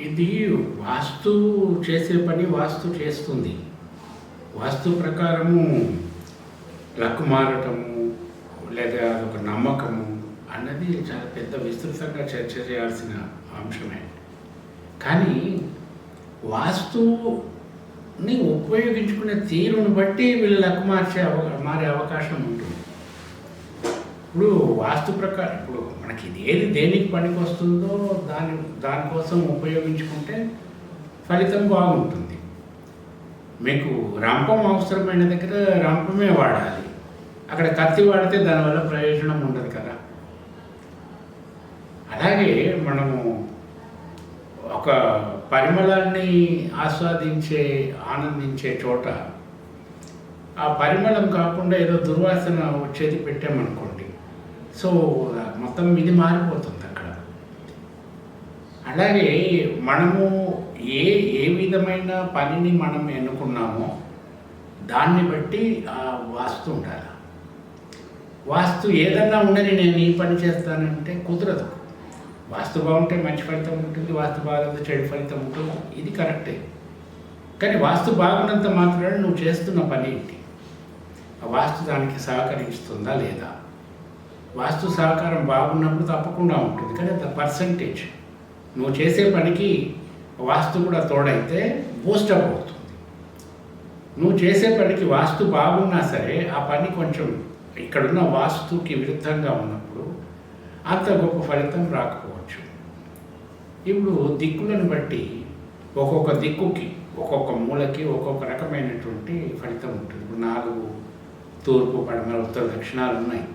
ఇది వాస్తు చేసే పని వాస్తు చేస్తుంది. వాస్తు ప్రకారము లక్ మారటము లేదా అదొక నమ్మకము అన్నది చాలా పెద్ద విస్తృతంగా చర్చ చేయాల్సిన అంశమే. కానీ వాస్తుని ఉపయోగించుకునే తీరును బట్టి వీళ్ళు లక్ మారే అవకాశం ఉంటుంది. ఇప్పుడు వాస్తు ప్రకారం ఇప్పుడు మనకి ఏది దేనికి పనికి వస్తుందో దానికోసం ఉపయోగించుకుంటే ఫలితం బాగుంటుంది. మీకు రంపం అవసరమైన దగ్గర రంపమే వాడాలి. అక్కడ కత్తి వాడితే దానివల్ల ప్రయోజనం ఉండదు కదా. అలాగే మనము ఒక పరిమళాన్ని ఆనందించే చోట ఆ పరిమళం కాకుండా ఏదో దుర్వాసన వచ్చేది పెట్టామనుకోండి, సో మొత్తం ఇది మారిపోతుంది అక్కడ. అలాగే మనము ఏ విధమైన పనిని మనం ఎన్నుకున్నామో దాన్ని బట్టి ఆ వాస్తు ఉండాలి. వాస్తు ఏదన్నా ఉండని నేను ఈ పని చేస్తానంటే కుదరదు. వాస్తు బాగుంటే మంచి ఫలితం ఉంటుంది, వాస్తు బాగుంటే చెడు ఫలితం ఉంటుంది, ఇది కరెక్టే. కానీ వాస్తు బాగున్నంత మాత్రాన నువ్వు చేస్తున్న పని ఏంటి, ఆ వాస్తు దానికి సహకరిస్తుందా లేదా? వాస్తు సహకారం బాగున్నప్పుడు తప్పకుండా ఉంటుంది, కానీ అంత పర్సంటేజ్ నువ్వు చేసే పనికి వాస్తు కూడా తోడైతే బూస్టప్ అవుతుంది. నువ్వు చేసే పనికి వాస్తు బాగున్నా సరే ఆ పని కొంచెం ఇక్కడున్న వాస్తుకి విరుద్ధంగా ఉన్నప్పుడు అంత గొప్ప ఫలితం రాకపోవచ్చు. ఇప్పుడు దిక్కులను బట్టి ఒక్కొక్క దిక్కుకి ఒక్కొక్క మూలకి ఒక్కొక్క రకమైనటువంటి ఫలితం ఉంటుంది. ఇప్పుడు 4 తూర్పు పడమర ఉత్తర దక్షిణాలు ఉన్నాయి.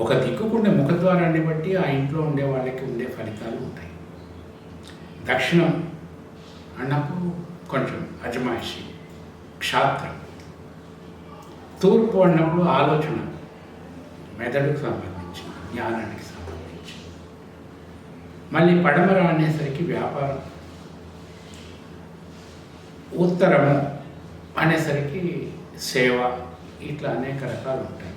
ఒక దిక్కుకుండే ముఖద్వారాన్ని బట్టి ఆ ఇంట్లో ఉండే వాళ్ళకి ఉండే ఫలితాలు ఉంటాయి. దక్షిణం అన్నప్పుడు కొంచెం అజమాయిషి, క్షాత్రం. తూర్పు అన్నప్పుడు ఆలోచన, మెదడుకు సంబంధించి, జ్ఞానానికి సంబంధించి. మళ్ళీ పడమర అనేసరికి వ్యాపారం. ఉత్తరము అనేసరికి సేవ. ఇట్లా అనేక రకాలు ఉంటాయి.